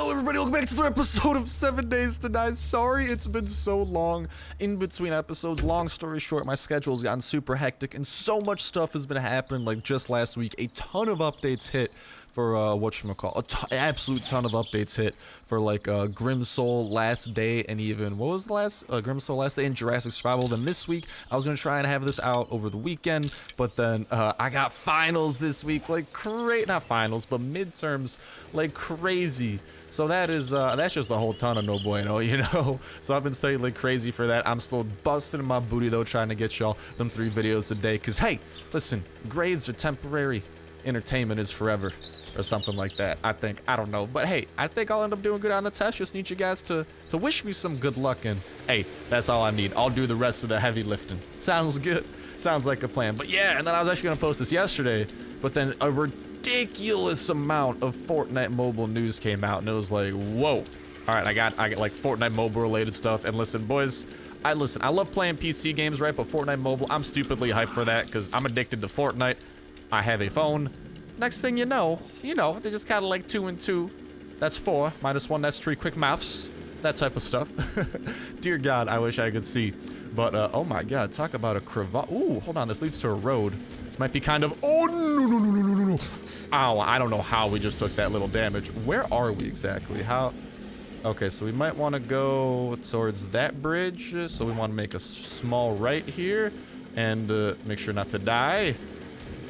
Hello everybody, welcome back to the episode of 7 Days to Die. Sorry it's been so long in between episodes. Long story short, my schedule's gotten super hectic and so much stuff has been happening. Like just last week, a ton of updates hit for whatchamacallit, an absolute ton of updates hit for like Grimsoul Last Day, and even what was the last Grimsoul Last Day and Jurassic Survival. Then this week I was gonna try and have this out over the weekend, but then I got finals this week, like not finals but midterms like crazy. So that is that's just a whole ton of no bueno, you know. So I've been studying like crazy for that. I'm still busting my booty though, trying to get y'all them 3 videos a day, because hey, listen, grades are temporary, entertainment is forever, or something like that. I think, I don't know, but hey, I think I'll end up doing good on the test. Just need you guys to wish me some good luck, and hey, that's all I need. I'll do the rest of the heavy lifting. Sounds good. Sounds like a plan. But yeah, and then I was actually gonna post this yesterday, but then a ridiculous amount of Fortnite mobile news came out, and it was like, whoa. All right, I got like Fortnite mobile related stuff. And listen, boys, I love playing PC games, right? But Fortnite mobile, I'm stupidly hyped for that because I'm addicted to Fortnite. I have a phone. Next thing you know, they just kind of like 2 and 2. That's 4. -1, that's 3. Quick maths. That type of stuff. Dear God, I wish I could see. But, oh my God, talk about a cravat. Ooh, hold on, this leads to a road. This might be kind of, oh, no. Ow, I don't know how we just took that little damage. Where are we exactly? How? Okay, so we might want to go towards that bridge. So we want to make a small right here and make sure not to die.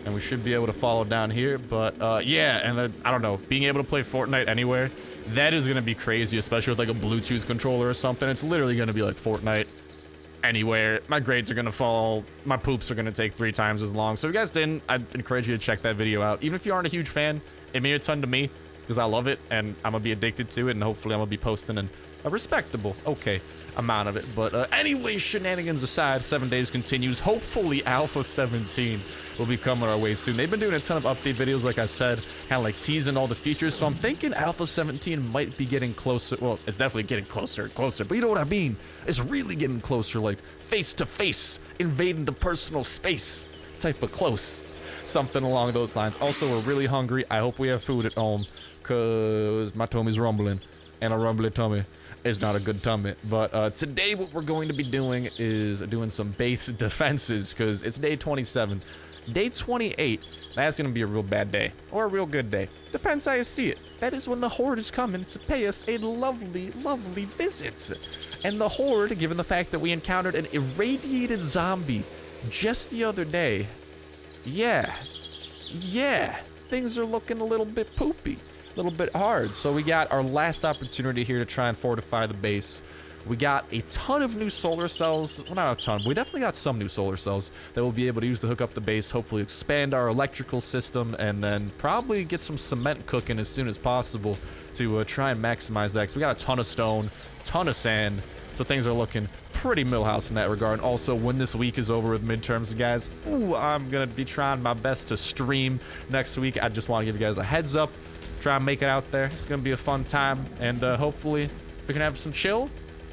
And we should be able to follow down here. But yeah, and then, I don't know, being able to play Fortnite anywhere, that is going to be crazy, especially with like a Bluetooth controller or something. It's literally going to be like Fortnite anywhere. My grades are going to fall. My poops are going to take 3 times as long. So if you guys didn't, I'd encourage you to check that video out. Even if you aren't a huge fan, it means a ton to me because I love it and I'm going to be addicted to it, and hopefully I'm going to be posting a respectable, okay, amount of it. But anyway, shenanigans aside, 7 days continues. Hopefully Alpha 17 will be coming our way soon. They've been doing a ton of update videos, like I said, kind of like teasing all the features. So I'm thinking Alpha 17 might be getting closer. Well, it's definitely getting closer and closer, but you know what I mean? It's really getting closer, like face to face, invading the personal space type of close. Something along those lines. Also, we're really hungry. I hope we have food at home, because my tummy's rumbling, and a rumbly tummy is not a good tummy. But today what we're going to be doing is doing some base defenses, because it's day 27. Day 28, that's going to be a real bad day, or a real good day. Depends how you see it. That is when the Horde is coming to pay us a lovely, lovely visit. And the Horde, given the fact that we encountered an irradiated zombie just the other day, yeah, things are looking a little bit poopy, a little bit hard. So we got our last opportunity here to try and fortify the base. We got a ton of new solar cells. Well, not a ton, but we definitely got some new solar cells that we'll be able to use to hook up the base, hopefully expand our electrical system, and then probably get some cement cooking as soon as possible to try and maximize that. Because we got a ton of stone, ton of sand, so things are looking pretty Millhouse in that regard. And also, when this week is over with midterms, guys, ooh, I'm going to be trying my best to stream next week. I just want to give you guys a heads up. Try and make it out there. It's going to be a fun time, and hopefully we can have some chill.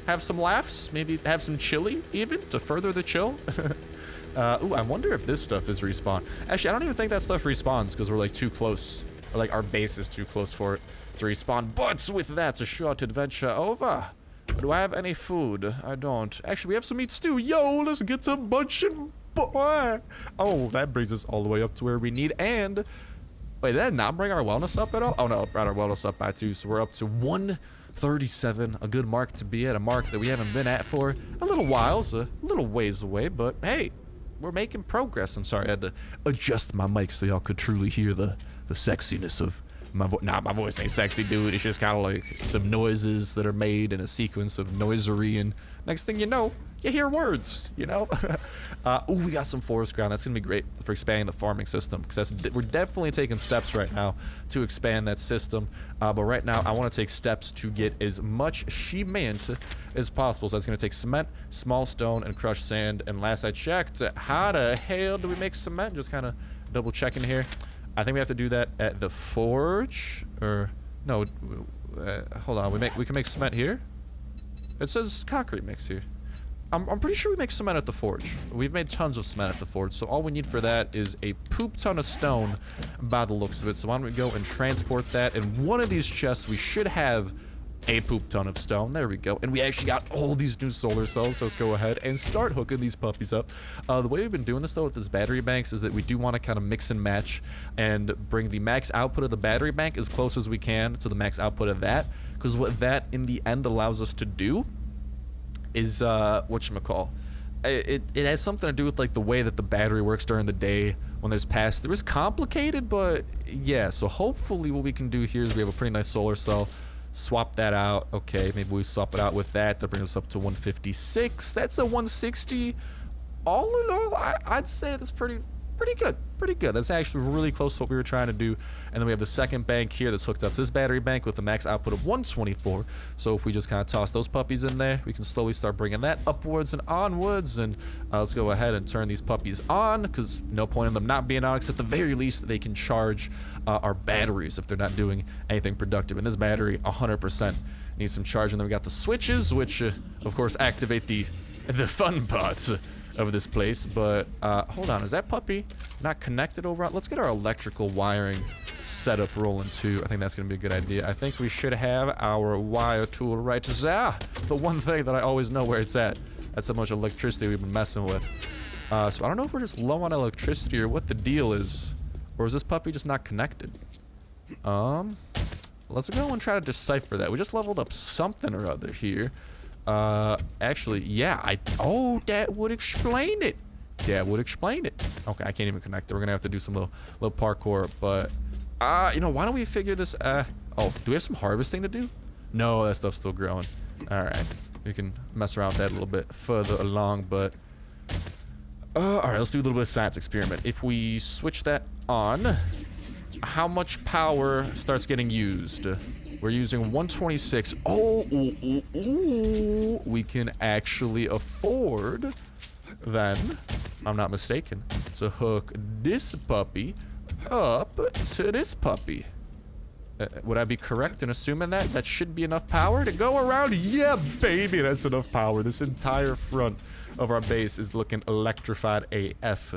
Have some laughs, maybe have some chili even to further the chill. Ooh, I wonder if this stuff is respawn. Actually, I don't even think that stuff respawns because we're like too close, or like our base is too close for it to respawn. But with that, a short adventure over. Do I have any food? I don't. Actually, we have some meat stew. Yo, let's get some munching, boy. Oh, that brings us all the way up to where we need. And wait, did that not bring our wellness up at all? Oh no, it brought our wellness up by 2, so we're up to 137, a good mark to be at, a mark that we haven't been at for a little while, so a little ways away, but hey, we're making progress. I'm sorry, I had to adjust my mic so y'all could truly hear the sexiness of my voice. Nah, my voice ain't sexy, dude. It's just kind of like some noises that are made in a sequence of noisery, and next thing you know, you hear words, you know? Ooh, we got some forest ground. That's gonna be great for expanding the farming system, because we're definitely taking steps right now to expand that system. But right now, I want to take steps to get as much cement as possible. So that's gonna take cement, small stone, and crushed sand. And last I checked, how the hell do we make cement? Just kind of double checking here. I think we have to do that at the forge, or no? Hold on, we can make cement here. It says concrete mix here. I'm pretty sure we make cement at the forge. We've made tons of cement at the forge, so all we need for that is a poop ton of stone by the looks of it. So why don't we go and transport that? In one of these chests, we should have a poop ton of stone. There we go. And we actually got all these new solar cells, so let's go ahead and start hooking these puppies up. The way we've been doing this, though, with this battery banks is that we do want to kind of mix and match and bring the max output of the battery bank as close as we can to the max output of that, because what that, in the end, allows us to do is whatchamacall, it has something to do with like the way that the battery works during the day when there's pass through. It's complicated, but yeah, so hopefully what we can do here is we have a pretty nice solar cell. Swap that out. Okay, maybe we swap it out with that. That brings us up to 156. That's a 160. All in all, I'd say that's pretty good. Pretty good. That's actually really close to what we were trying to do. And then we have the second bank here that's hooked up to this battery bank with a max output of 124. So if we just kind of toss those puppies in there, we can slowly start bringing that upwards and onwards. And let's go ahead and turn these puppies on, because no point in them not being on, except at the very least they can charge our batteries if they're not doing anything productive. And this battery 100% needs some charge. And then we got the switches, which of course activate the fun parts of this place. But hold on, is that puppy not connected over on? Let's get our electrical wiring setup rolling too. I think that's gonna be a good idea. I think we should have our wire tool right there. The one thing that I always know where it's at. That's how much electricity we've been messing with. So I don't know if we're just low on electricity or what the deal is, or is this puppy just not connected? Let's go and try to decipher that. We just leveled up something or other here. Actually, yeah, oh, that would explain it. That would explain it. Okay, I can't even connect it. We're gonna have to do some little parkour, but, you know, why don't we figure this, oh, do we have some harvesting to do? No, that stuff's still growing. All right, we can mess around with that a little bit further along, but, all right, let's do a little bit of science experiment. If we switch that on, how much power starts getting used? We're using 126. Oh, we can actually afford, then, I'm not mistaken, to hook this puppy up to this puppy. Would I be correct in assuming that? That should be enough power to go around? Yeah, baby, that's enough power. This entire front of our base is looking electrified AF.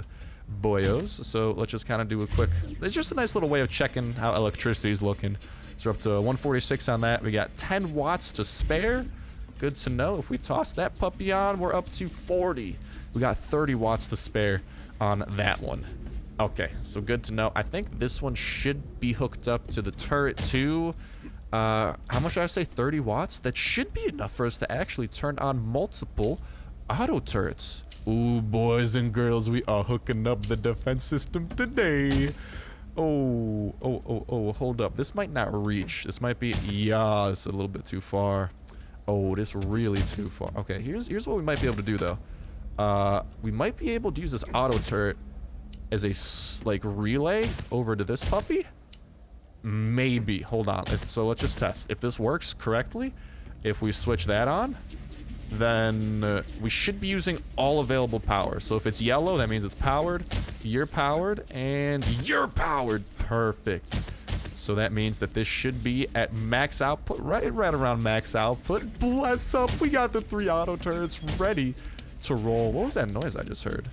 Boyos. So let's just kind of do a quick, it's just a nice little way of checking how electricity is looking. So we're up to 146 on that. We got 10 watts to spare. Good to know. If we toss that puppy on, we're up to 40. We got 30 watts to spare on that one. Okay, so good to know. I think this one should be hooked up to the turret too. How much did I say? 30 watts? That should be enough for us to actually turn on multiple auto turrets. Ooh, boys and girls, we are hooking up the defense system today. Oh, hold up. This might not reach. This might be, yeah, it's a little bit too far. Oh, this really too far. Okay, here's what we might be able to do, though. We might be able to use this auto turret as a, like, relay over to this puppy. Maybe. Hold on. So let's just test. If this works correctly, if we switch that on, then we should be using all available power. So if it's yellow, that means it's powered, you're powered, and you're powered. Perfect. So that means that this should be at max output, right around max output. Bless up, we got the 3 auto turrets ready to roll. What was that noise I just heard?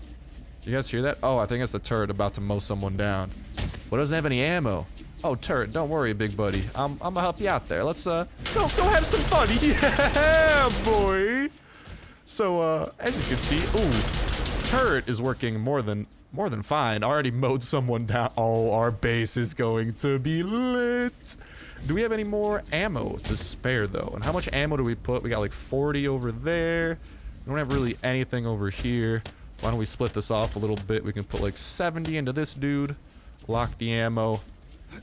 You guys hear that? Oh, I think it's the turret about to mow someone down. Well, doesn't have any ammo. Oh, turret, don't worry, big buddy. I'm gonna help you out there. Let's go have some fun. Yeah, boy. So as you can see, ooh, turret is working more than fine. I already mowed someone down. Oh, our base is going to be lit. Do we have any more ammo to spare though? And how much ammo do we put? We got like 40 over there. We don't have really anything over here. Why don't we split this off a little bit? We can put like 70 into this dude. Lock the ammo.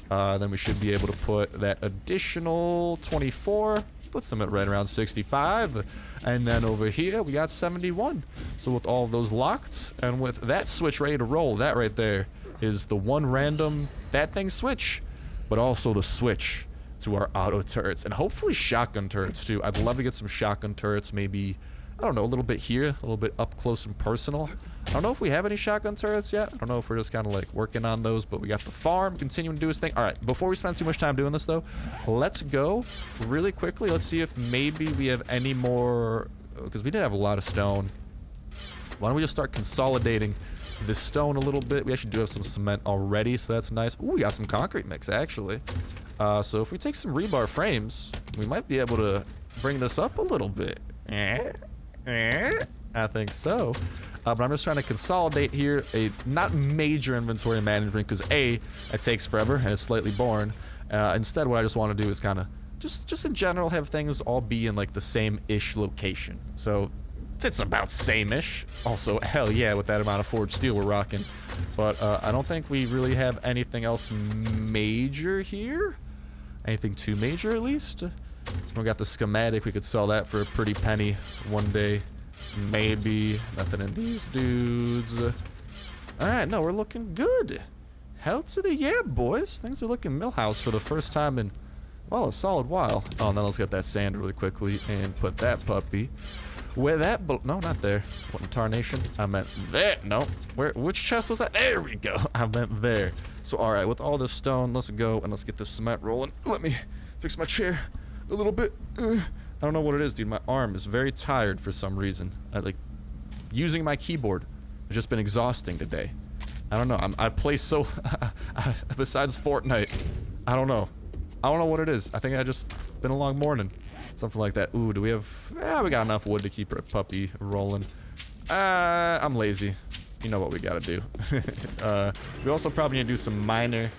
Then we should be able to put that additional 24. Puts them at right around 65. And then over here, we got 71. So with all of those locked, and with that switch ready to roll, that right there is the one random that thing switch, but also the switch to our auto turrets, and hopefully shotgun turrets too. I'd love to get some shotgun turrets, maybe, I don't know, a little bit here, a little bit up close and personal. I don't know if we have any shotgun turrets yet. I don't know if we're just kind of like working on those, but we got the farm continuing to do its thing. All right, before we spend too much time doing this though, let's go really quickly. Let's see if maybe we have any more because we did have a lot of stone. Why don't we just start consolidating this stone a little bit? We actually do have some cement already, so that's nice. Ooh, we got some concrete mix, actually. So if we take some rebar frames, we might be able to bring this up a little bit. I think so. But I'm just trying to consolidate here a not major inventory management because A, it takes forever and it's slightly boring. Instead, what I just want to do is kind of just in general have things all be in like the same-ish location. So it's about same-ish. Also, hell yeah, with that amount of forged steel we're rocking. But I don't think we really have anything else major here. Anything too major, at least. We got the schematic. We could sell that for a pretty penny one day. Maybe. Nothing in these dudes. Alright, no, we're looking good. Hell to the yeah, boys. Things are looking Millhouse for the first time in, well, a solid while. Oh, and then let's get that sand really quickly and put that puppy where that... No, not there. What in tarnation? I meant there. No. Which chest was that? There we go. I meant there. So, alright, with all this stone, let's go and let's get this cement rolling. Let me fix my chair a little bit. I don't know what it is, dude. My arm is very tired for some reason. Using my keyboard has just been exhausting today. I don't know. I play so... besides Fortnite, I don't know. I don't know what it is. I think I just been a long morning. Something like that. Ooh, do we have... Yeah, we got enough wood to keep our puppy rolling. I'm lazy. You know what we gotta do. We also probably need to do some minor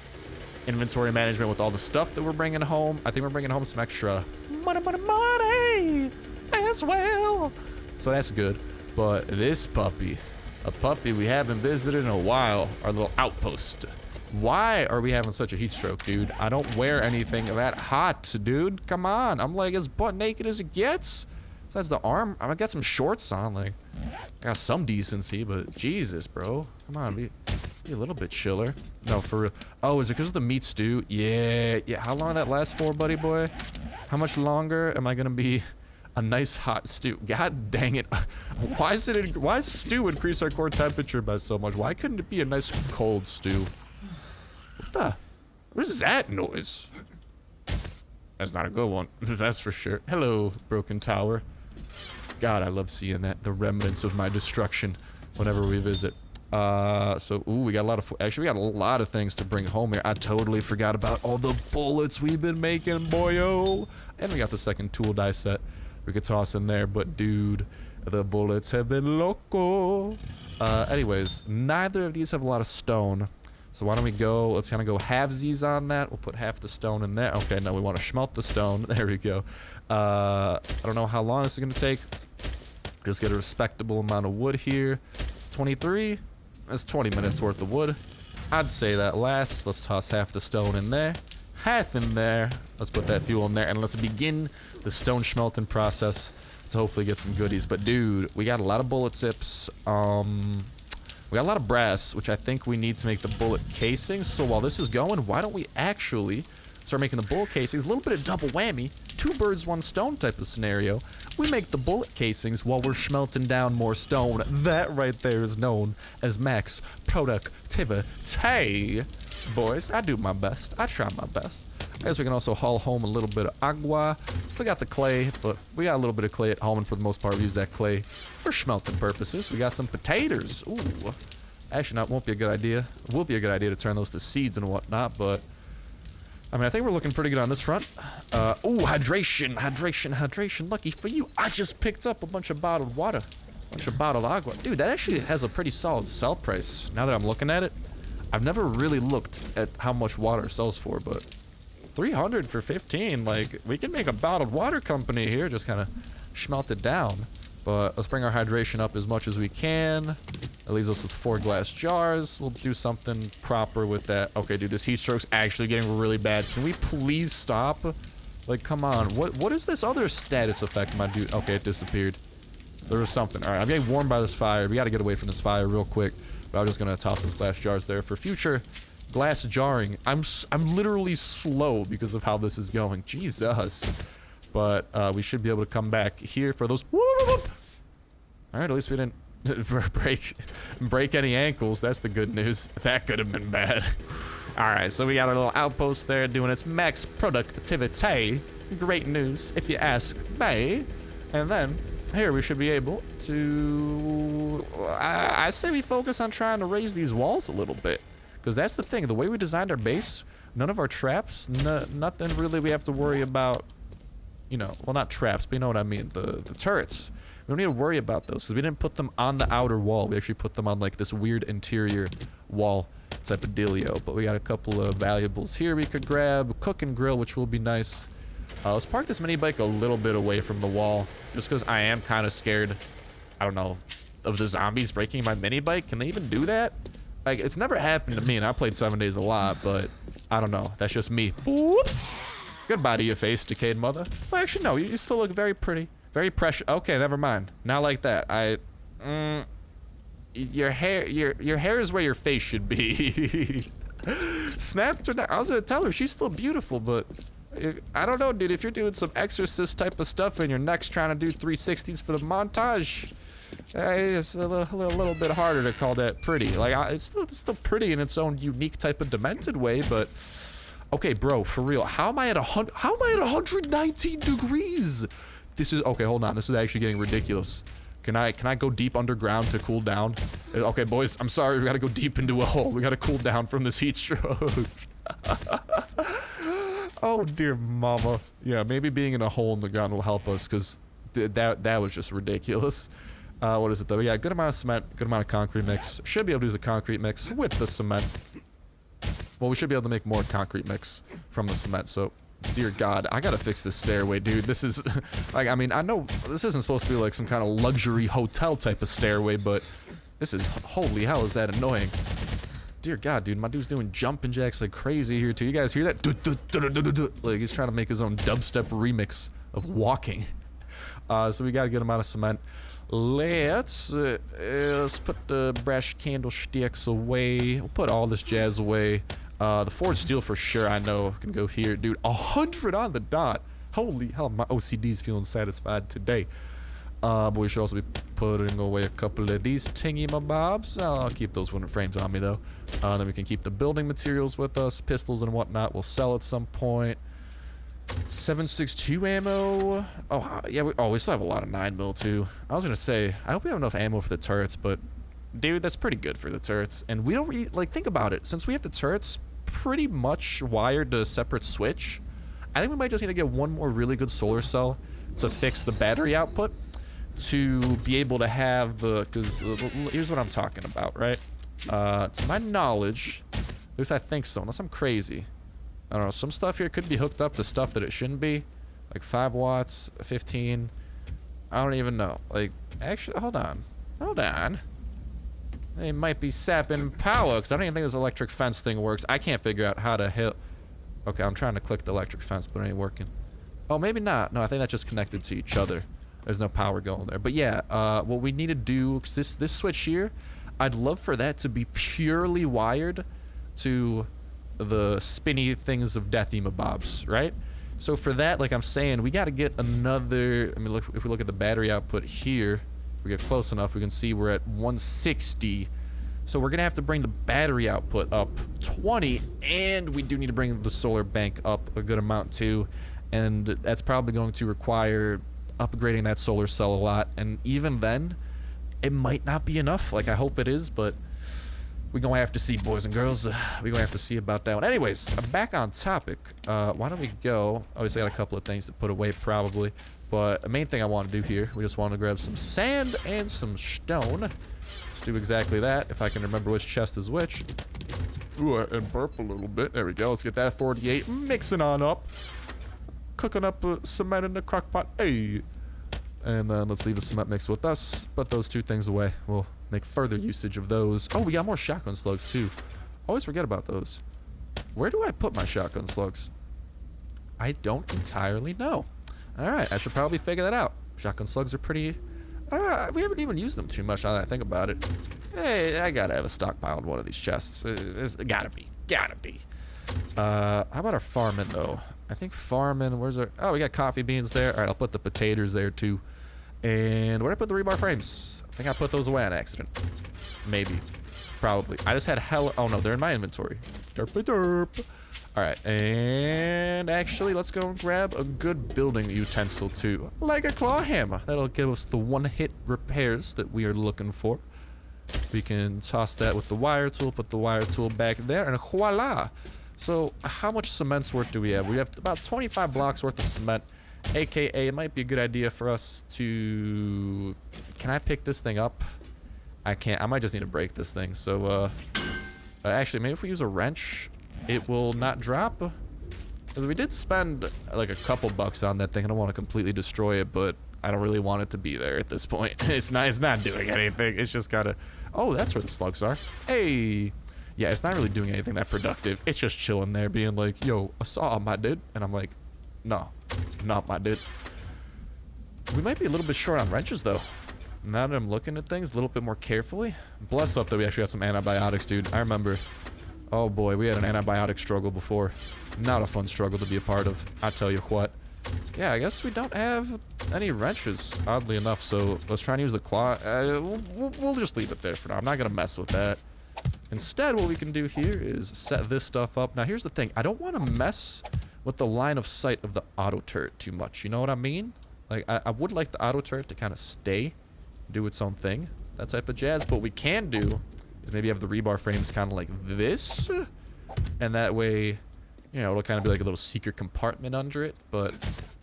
inventory management with all the stuff that we're bringing home. I think we're bringing home some extra money as well. So that's good. But this puppy, a puppy we haven't visited in a while, our little outpost. Why are we having such a heat stroke, dude? I don't wear anything that hot, dude. Come on. I'm like as butt naked as it gets. Besides the arm, I got some shorts on. Like, I got some decency, but Jesus, bro. Come on, be a little bit chiller. No, for real. Oh, is it because of the meat stew? Yeah. How long that last for, buddy boy? How much longer am I gonna be a nice hot stew? God dang it. Why does stew increase our core temperature by so much? Why couldn't it be a nice cold stew? What is that noise? That's not a good one. That's for sure. Hello, broken tower. God, I love seeing that. The remnants of my destruction whenever we visit. Ooh, we got a lot of... Actually, we got a lot of things to bring home here. I totally forgot about all the bullets we've been making, boyo. And we got the second tool die set we could toss in there. But, dude, the bullets have been loco. Anyways, neither of these have a lot of stone. So why don't we go, let's kind of go halvesies on that. We'll put half the stone in there. Okay, now we want to smelt the stone. There we go. I don't know how long this is going to take. Just get a respectable amount of wood here. 23. That's 20 minutes worth of wood. I'd say that lasts. Let's toss half the stone in there. Half in there. Let's put that fuel in there. And let's begin the stone smelting process to hopefully get some goodies. But dude, we got a lot of bullet tips. We got a lot of brass, which I think we need to make the bullet casings. So while this is going, why don't we actually start making the bullet casings? A little bit of double whammy. 2 birds, 1 stone type of scenario. We make the bullet casings while we're smelting down more stone. That right there is known as max productivity. Boys, I do my best. I try my best. I guess we can also haul home a little bit of agua. Still got the clay, but we got a little bit of clay at home, and for the most part, we use that clay for smelting purposes. We got some potatoes. Ooh. Actually, that won't be a good idea. It will be a good idea to turn those to seeds and whatnot, but... I mean, I think we're looking pretty good on this front. Ooh, hydration. Lucky for you. I just picked up a bunch of bottled water. A bunch of bottled agua. Dude, that actually has a pretty solid sell price. Now that I'm looking at it, I've never really looked at how much water sells for, but... 300 for 15, like, we can make a bottled water company here, just kind of smelt it down. But let's bring our hydration up as much as we can. That leaves us with 4 glass jars. We'll do something proper with that. Okay, dude, this heat stroke's actually getting really bad. Can we please stop? Like, come on. What is this other status effect, my dude? Okay, it disappeared. There was something. All right, I'm getting warmed by this fire. We got to get away from this fire real quick. But I'm just going to toss those glass jars there for future glass jarring. I'm literally slow because of how this is going. Jesus. But we should be able to come back here for those. All right, at least we didn't break any ankles. That's the good news. That could have been bad. All right, so we got our little outpost there doing its max productivity. Great news, if you ask me. And then here we should be able to, I say we focus on trying to raise these walls a little bit, because that's the thing. The way we designed our base, none of our traps, nothing really we have to worry about, you know, well, not traps, but you know what I mean, the turrets. We don't need to worry about those, because we didn't put them on the outer wall. We actually put them on like this weird interior wall type of dealio. But we got a couple of valuables here we could grab, cook and grill, which will be nice. Let's park this mini bike a little bit away from the wall, just because I am kind of scared, I don't know, of the zombies breaking my mini bike. Can they even do that? Like, it's never happened to me, and I played 7 Days a lot, but I don't know. That's just me. Boop. Goodbye to your face, decayed mother. Well, actually, no, you still look very pretty. Very precious. Okay, never mind. Not like that. Your hair is where your face should be. Snapped her. I was gonna tell her she's still beautiful, but I don't know, dude. If you're doing some exorcist type of stuff and your neck's trying to do 360s for the montage, it's a little bit harder to call that pretty. Like, it's still pretty in its own unique type of demented way, but okay, bro, for real. How am I at 119 degrees? This is okay. Hold on. This is actually getting ridiculous. Can I go deep underground to cool down? Okay, boys. I'm sorry. We gotta go deep into a hole. We gotta cool down from this heat stroke. Oh dear mama. Yeah, maybe being in a hole in the ground will help us, because that was just ridiculous. What is it though? Yeah, good amount of cement, good amount of concrete mix. Should be able to use a concrete mix with the cement. Well, we should be able to make more concrete mix from the cement. So, dear God, I gotta fix this stairway, dude. This is, like, I mean, I know this isn't supposed to be like some kind of luxury hotel type of stairway, but this is, holy hell, is that annoying. Dear God, dude, my dude's doing jumping jacks like crazy here too. You guys hear that? Like, he's trying to make his own dubstep remix of walking. So we gotta get him out of cement. Let's put the brass candlesticks away. We'll put all this jazz away. The forged steel for sure, I know, can go here. Dude, 100 on the dot. Holy hell, my OCD's feeling satisfied today. But we should also be putting away a couple of these tingy-mabobs. I'll keep those wooden frames on me, though. Then we can keep the building materials with us. Pistols and whatnot we'll sell at some point. 7.62 ammo. Oh, yeah, we still have a lot of 9mm, too. I was going to say, I hope we have enough ammo for the turrets, but dude, that's pretty good for the turrets. And we don't really, like, think about it. Since we have the turrets pretty much wired to a separate switch, I think we might just need to get one more really good solar cell to fix the battery output to be able to have, because here's what I'm talking about, right? To my knowledge, at least I think so, unless I'm crazy. I don't know, some stuff here could be hooked up to stuff that it shouldn't be. Like 5 watts, 15. I don't even know. Like, actually, hold on. Hold on. They might be sapping power, because I don't even think this electric fence thing works. I can't figure out how to hit. Okay, I'm trying to click the electric fence, but it ain't working. Oh, maybe not. No, I think that's just connected to each other. There's no power going there. But yeah, what we need to do, because this switch here, I'd love for that to be purely wired to the spinny things of death emabobs, right? So for that, like I'm saying, we got to get another, I mean, look, if we look at the battery output here, if we get close enough, we can see we're at 160. So we're going to have to bring the battery output up 20, and we do need to bring the solar bank up a good amount too. And that's probably going to require upgrading that solar cell a lot. And even then, it might not be enough. Like, I hope it is, but we're going to have to see, boys and girls. We're going to have to see about that one. Anyways, back on topic. Why don't we go? Obviously, I got a couple of things to put away, probably. But the main thing I want to do here, we just want to grab some sand and some stone. Let's do exactly that, if I can remember which chest is which. Ooh, and burp a little bit. There we go. Let's get that 48 mixing on up. Cooking up cement in the crock pot. Hey. And then let's leave the cement mix with us. Put those two things away. We'll make further usage of those. Oh, we got more shotgun slugs too. Always forget about those. Where do I put my shotgun slugs? I don't entirely know. Alright, I should probably figure that out. Shotgun slugs are pretty... we haven't even used them too much now that I think about it. Hey, I gotta have a stockpile in one of these chests. It's gotta be. Gotta be. How about our farming though? I think farming, where's our... Oh, we got coffee beans there. Alright, I'll put the potatoes there too. And where did I put the rebar frames? I think I put those away on accident. Maybe. Probably. I just had hella... Oh no, they're in my inventory. Derp-a-derp. All right, and actually, let's go and grab a good building utensil too, like a claw hammer. That'll give us the one-hit repairs that we are looking for. We can toss that with the wire tool, put the wire tool back there, and voila! So, how much cement's worth do we have? We have about 25 blocks worth of cement, aka it might be a good idea for us to... Can I pick this thing up? I can't. I might just need to break this thing. So, actually, maybe if we use a wrench, it will not drop. Because we did spend like a couple bucks on that thing. I don't want to completely destroy it, but I don't really want it to be there at this point. It's not doing anything. It's just gotta... Oh, that's where the slugs are. Hey! Yeah, it's not really doing anything that productive. It's just chilling there being like, yo, a saw, my dude. And I'm like, no, not my dude. We might be a little bit short on wrenches, though. Now that I'm looking at things a little bit more carefully. Bless up that we actually got some antibiotics, dude. I remember... Oh boy, we had an antibiotic struggle before. Not a fun struggle to be a part of. I tell you what. Yeah, I guess we don't have any wrenches, oddly enough, so let's try and use the claw. We'll just leave it there for now. I'm not going to mess with that. Instead, what we can do here is set this stuff up. Now, here's the thing. I don't want to mess with the line of sight of the auto turret too much. You know what I mean? Like, I would like the auto turret to kind of stay, do its own thing, that type of jazz. But what we can do is maybe have the rebar frames kind of like this, and that way... You know, it'll kind of be like a little secret compartment under it, but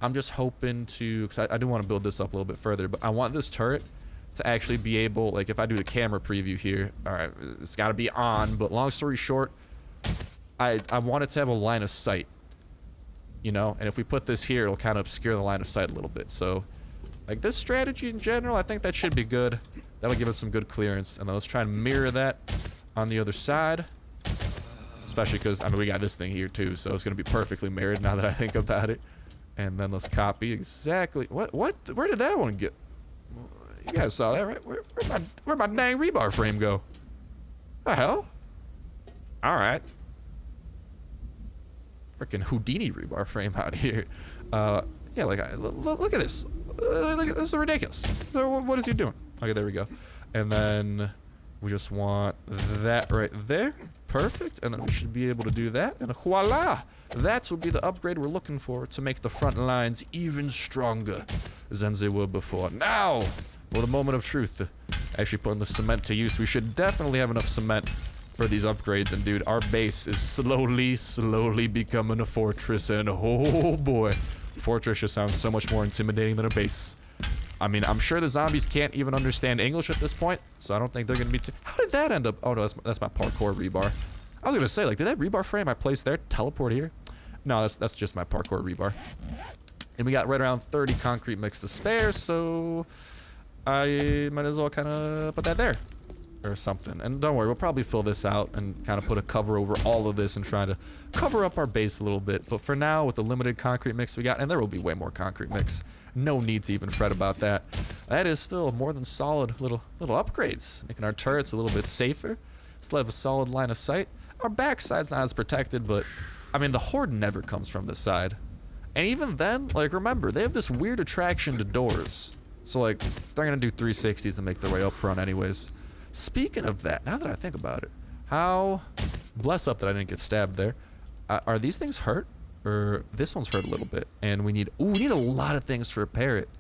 I'm just hoping to, because I do want to build this up a little bit further, but I want this turret to actually be able, like if I do the camera preview here, all right, it's got to be on, but long story short, I want it to have a line of sight, you know, and if we put this here, it'll kind of obscure the line of sight a little bit, so like this strategy in general, I think that should be good. That'll give us some good clearance, and then let's try and mirror that on the other side. Especially because, I mean, we got this thing here too, so it's going to be perfectly mirrored now that I think about it. And then let's copy exactly... What? Where did that one get? You guys saw that, right? Where'd my dang rebar frame go? The hell? Alright. Freaking Houdini rebar frame out here. Yeah, like, look at this. Look at this, is ridiculous. What is he doing? Okay, there we go. And then... We just want that right there. Perfect. And then we should be able to do that. And voila! That will be the upgrade we're looking for to make the front lines even stronger than they were before. Now, for the moment of truth. Actually putting the cement to use. We should definitely have enough cement for these upgrades. And dude, our base is slowly becoming a fortress. And oh boy. Fortress just sounds so much more intimidating than a base. I mean, I'm sure the zombies can't even understand English at this point, so I don't think they're going to be too... How did that end up? Oh, no, that's my parkour rebar. I was going to say, like, did that rebar frame I placed there teleport here? No, that's just my parkour rebar. And we got right around 30 concrete mix to spare, so I might as well kind of put that there or something. And don't worry, we'll probably fill this out and kind of put a cover over all of this and try to cover up our base a little bit. But for now, with the limited concrete mix we got, and there will be way more concrete mix, no need to even fret about that. That is still more than solid little upgrades, making our turrets a little bit safer. Still have a solid line of sight. Our backside's not as protected, but I mean, the horde never comes from this side. And even then, like, remember, they have this weird attraction to doors. So, like, they're going to do 360s and make their way up front anyways. Speaking of that, now that I think about it, how... Bless up that I didn't get stabbed there. Are these things hurt? Or this one's hurt a little bit. And we need... Ooh, we need a lot of things to repair it.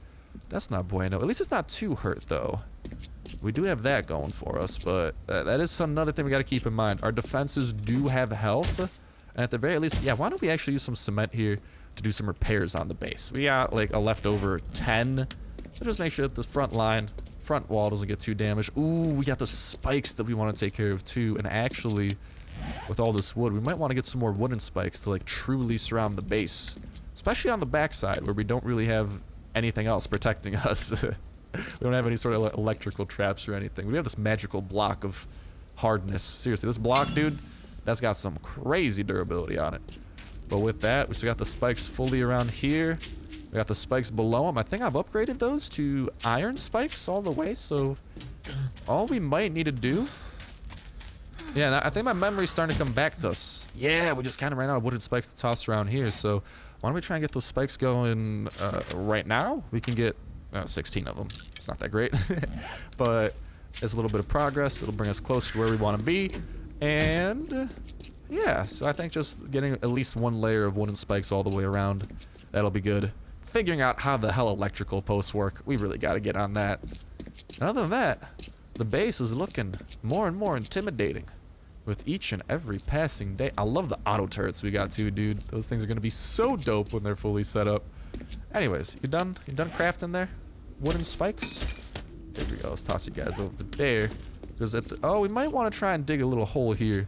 That's not bueno. At least it's not too hurt, though. We do have that going for us, but that is another thing we got to keep in mind. Our defenses do have health. And at the very least, yeah, why don't we actually use some cement here to do some repairs on the base? We got, like, a leftover 10. So just make sure that the front wall doesn't get too damaged. Ooh, we got the spikes that we want to take care of, too. And actually... With all this wood, we might want to get some more wooden spikes to like truly surround the base, especially on the backside where we don't really have anything else protecting us. We don't have any sort of electrical traps or anything. We have this magical block of hardness. Seriously, this block, dude, that's got some crazy durability on it. But with that, we still got the spikes fully around here. We got the spikes below them. I think I've upgraded those to iron spikes all the way, so all we might need to do... Yeah, I think my memory's starting to come back to us. Yeah, we just kind of ran out of wooden spikes to toss around here, so why don't we try and get those spikes going right now? We can get 16 of them. It's not that great, but it's a little bit of progress. It'll bring us closer to where we want to be, and Yeah, so I think just getting at least one layer of wooden spikes all the way around, that'll be good. Figuring out how the hell electrical posts work, we really got to get on that. And other than that, the base is looking more and more intimidating with each and every passing day. I love the auto turrets we got too, dude. Those things are going to be so dope when they're fully set up. Anyways, you done? You done crafting there? Wooden spikes? There we go. Let's toss you guys over there. Because oh, we might want to try and dig a little hole here.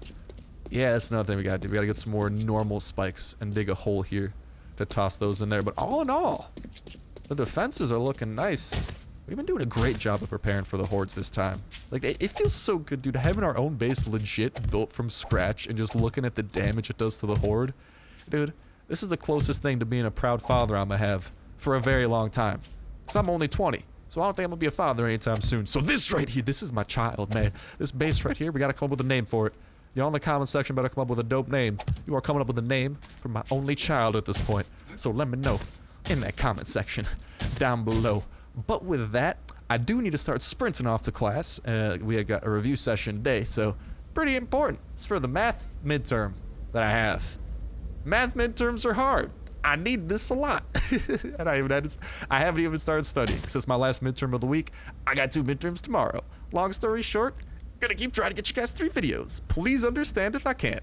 Yeah, that's another thing we gotta do. We gotta get some more normal spikes and dig a hole here to toss those in there. But all in all, the defenses are looking nice. We've been doing a great job of preparing for the hordes this time. Like, it feels so good, dude, having our own base legit built from scratch and just looking at the damage it does to the horde. Dude, this is the closest thing to being a proud father I'm gonna have for a very long time. So I'm only 20. So I don't think I'm gonna be a father anytime soon. So this right here, this is my child, man. This base right here, we gotta come up with a name for it. Y'all in the comment section better come up with a dope name. You are coming up with a name for my only child at this point. So let me know in that comment section down below. But with that, I do need to start sprinting off to class. We have got a review session today, so pretty important. It's for the math midterm that I have. Math midterms are hard. I need this a lot. And I haven't even started studying. Since my last midterm of the week, I got 2 midterms tomorrow. Long story short, gonna keep trying to get you guys 3 videos. Please understand if I can't.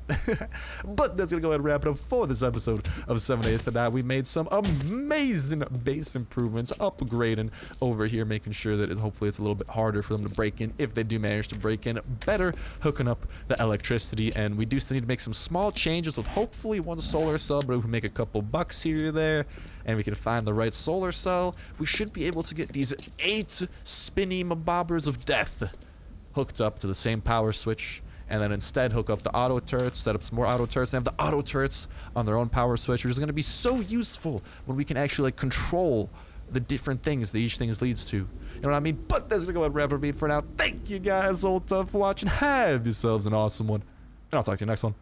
But that's gonna go ahead and wrap it up for this episode of 7 Days to Die. We made some amazing base improvements, upgrading over here, making sure that hopefully it's a little bit harder for them to break in if they do manage to break in. Better hooking up the electricity, and we do still need to make some small changes with hopefully one solar cell, but we can make a couple bucks here or there, and we can find the right solar cell. We should be able to get these 8 spinny mabobbers of death hooked up to the same power switch, and then instead hook up the auto turrets, set up some more auto turrets, and have the auto turrets on their own power switch, which is going to be so useful when we can actually like control the different things that each thing leads to. You know what I mean? But that's gonna go ahead and wrap it up for now. Thank you guys all for watching. Have yourselves an awesome one, and I'll talk to you next one.